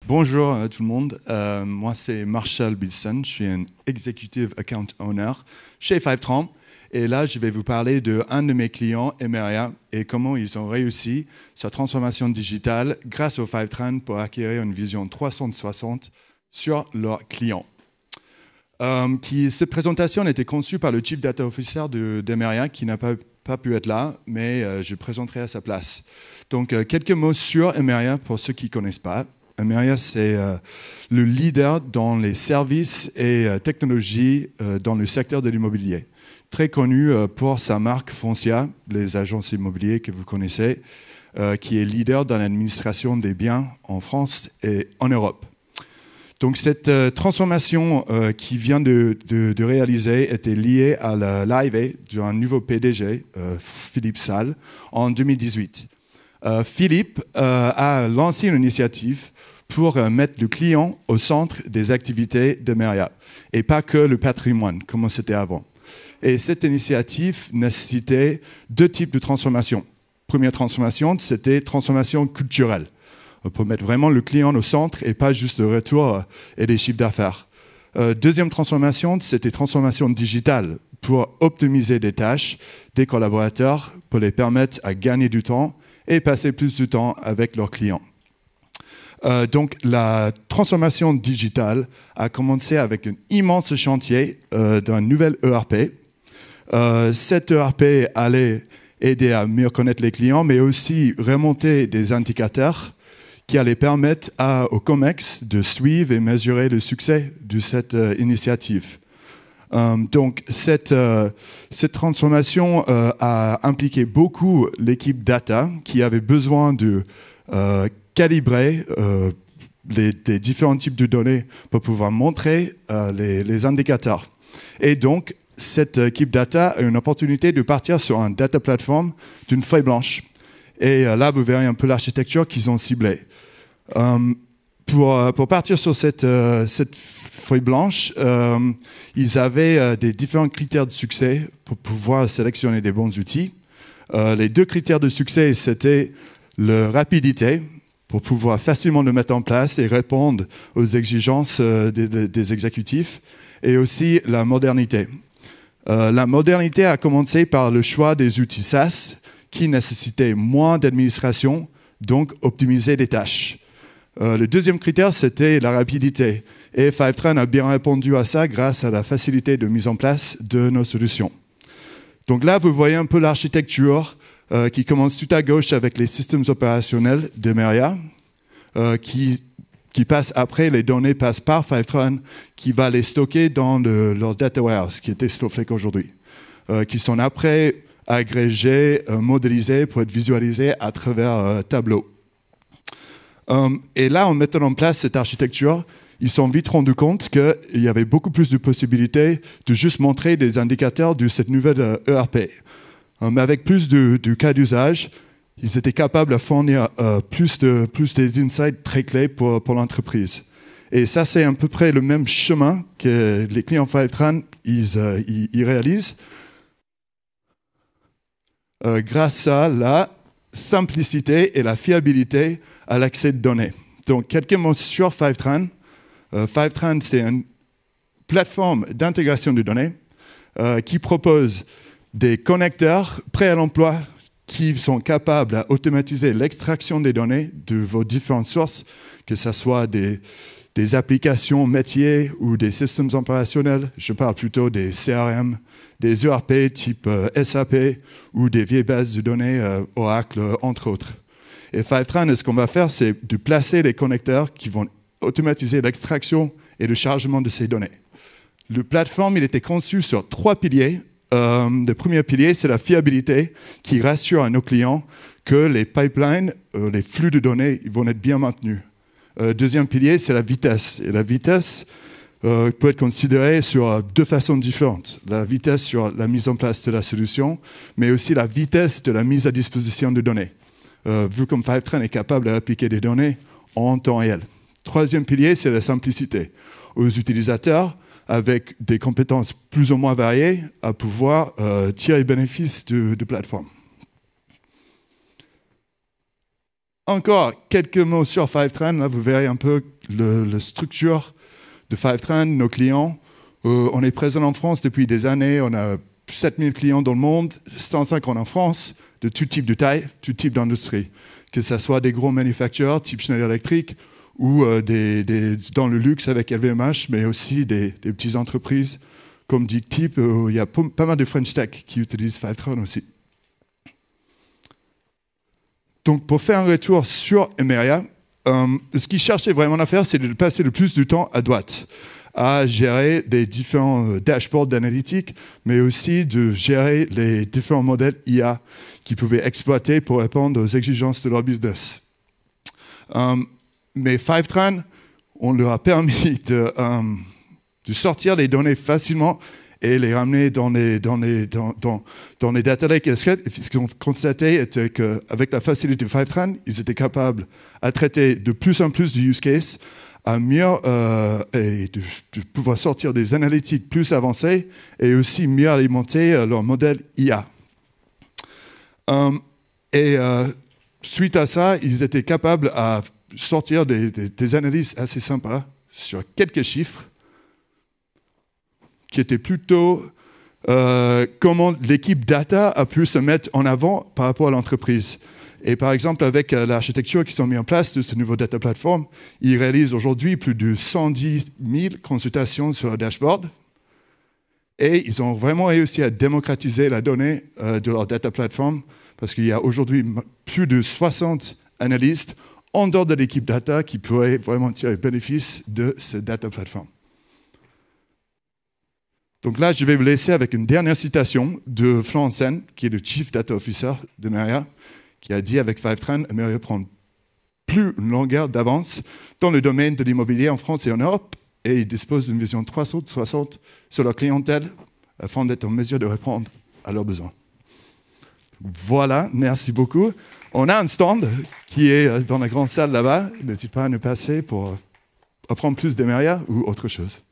Bonjour à tout le monde, moi c'est Marshall Bilson, je suis un Executive Account Owner chez Fivetran et là je vais vous parler d'un de mes clients, Emeria, et comment ils ont réussi sa transformation digitale grâce au Fivetran pour acquérir une vision 360 sur leurs clients. Cette présentation a été conçue par le Chief Data Officer d'Emeria qui n'a pas pu être là, mais je présenterai à sa place. Donc quelques mots sur Emeria pour ceux qui ne connaissent pas. Emeria, c'est le leader dans les services et technologies dans le secteur de l'immobilier. Très connu pour sa marque Foncia, les agences immobilières que vous connaissez, qui est leader dans l'administration des biens en France et en Europe. Donc cette transformation qui vient de réaliser était liée à l'arrivée d'un nouveau PDG, Philippe Salle, en 2018. Philippe a lancé une initiative pour mettre le client au centre des activités d'Emeria et pas que le patrimoine, comme c'était avant. Et cette initiative nécessitait deux types de transformations. Première transformation, c'était transformation culturelle, pour mettre vraiment le client au centre et pas juste le retour et des chiffres d'affaires. Deuxième transformation, c'était transformation digitale, pour optimiser des tâches des collaborateurs, pour les permettre à gagner du temps et passer plus de temps avec leurs clients. Donc la transformation digitale a commencé avec un immense chantier d'un nouvel ERP. Cet ERP allait aider à mieux connaître les clients, mais aussi remonter des indicateurs qui allaient permettre au COMEX de suivre et mesurer le succès de cette initiative. Donc cette transformation a impliqué beaucoup l'équipe data qui avait besoin de calibrer les différents types de données pour pouvoir montrer les indicateurs. Et donc, cette équipe data a une opportunité de partir sur un data platform d'une feuille blanche. Et là, vous verrez un peu l'architecture qu'ils ont ciblée. Pour partir sur cette feuille blanche, ils avaient des différents critères de succès pour pouvoir sélectionner des bons outils. Les deux critères de succès, c'était la rapidité, pour pouvoir facilement le mettre en place et répondre aux exigences des exécutifs, et aussi la modernité. La modernité a commencé par le choix des outils SaaS qui nécessitaient moins d'administration, donc optimiser les tâches. Le deuxième critère, c'était la rapidité. Et Fivetran a bien répondu à ça grâce à la facilité de mise en place de nos solutions. Donc là, vous voyez un peu l'architecture qui commence tout à gauche avec les systèmes opérationnels d'Emeria, qui passent après, les données passent par Fivetran, qui va les stocker dans leur data warehouse, qui était Snowflake aujourd'hui, qui sont après agrégés, modélisés pour être visualisés à travers Tableau. Et là, en mettant en place cette architecture, ils se sont vite rendus compte qu'il y avait beaucoup plus de possibilités de juste montrer des indicateurs de cette nouvelle ERP. Mais avec plus de cas d'usage, ils étaient capables de fournir plus des insights très clés pour l'entreprise. Et ça, c'est à peu près le même chemin que les clients Fivetran ils réalisent grâce à la simplicité et la fiabilité à l'accès de données. Donc, quelques mots sur Fivetran. Fivetran, c'est une plateforme d'intégration de données qui propose des connecteurs prêts à l'emploi qui sont capables d'automatiser l'extraction des données de vos différentes sources, que ce soit des applications métiers ou des systèmes opérationnels. Je parle plutôt des CRM, des ERP type SAP ou des vieilles bases de données Oracle, entre autres. Et Fivetran, ce qu'on va faire, c'est de placer les connecteurs qui vont automatiser l'extraction et le chargement de ces données. Le plateforme, il était conçu sur 3 piliers. Le premier pilier, c'est la fiabilité qui rassure à nos clients que les pipelines, les flux de données, ils vont être bien maintenus. Deuxième pilier, c'est la vitesse. Et la vitesse peut être considérée sur deux façons différentes. La vitesse sur la mise en place de la solution, mais aussi la vitesse de la mise à disposition de données. Vu comme Fivetran est capable d'appliquer des données en temps réel. Troisième pilier, c'est la simplicité. Aux utilisateurs, avec des compétences plus ou moins variées, à pouvoir tirer bénéfice de plateforme. Encore quelques mots sur Fivetran. Là, vous verrez un peu la structure de Fivetran, nos clients. On est présent en France depuis des années. On a 7000 clients dans le monde, 150 en France, de tout type de taille, tout type d'industrie. Que ce soit des gros manufacturiers type Schneider Electric ou dans le luxe avec LVMH, mais aussi des petites entreprises comme Dictip. Il y a pas mal de French Tech qui utilisent Fivetran aussi. Donc, pour faire un retour sur Emeria, ce qu'ils cherchaient vraiment à faire, c'est de passer le plus de temps à droite, à gérer des différents dashboards d'analytique, mais aussi de gérer les différents modèles IA qu'ils pouvaient exploiter pour répondre aux exigences de leur business. Mais Fivetran, on leur a permis de sortir les données facilement et les ramener dans les data lakes. Et ce qu'on constatait était qu'avec la facilité de Fivetran, ils étaient capables à traiter de plus en plus de use cases, à mieux et de pouvoir sortir des analytiques plus avancées et aussi mieux alimenter leur modèle IA. Suite à ça, ils étaient capables à sortir des analyses assez sympas sur quelques chiffres qui était plutôt comment l'équipe data a pu se mettre en avant par rapport à l'entreprise. Et par exemple, avec l'architecture qui sont mis en place de ce nouveau data platform, ils réalisent aujourd'hui plus de 110 000 consultations sur le dashboard. Et ils ont vraiment réussi à démocratiser la donnée de leur data platform parce qu'il y a aujourd'hui plus de 60 analystes en dehors de l'équipe data qui pourraient vraiment tirer bénéfice de ce data platform. Donc là, je vais vous laisser avec une dernière citation de Florent Hansen, qui est le Chief Data Officer d'Emeria, qui a dit avec Fivetran, Emeria prend plus une longueur d'avance dans le domaine de l'immobilier en France et en Europe, et il dispose d'une vision 360 sur leur clientèle afin d'être en mesure de répondre à leurs besoins. Voilà, merci beaucoup. On a un stand qui est dans la grande salle là-bas. N'hésitez pas à nous passer pour apprendre plus d'Emeria ou autre chose.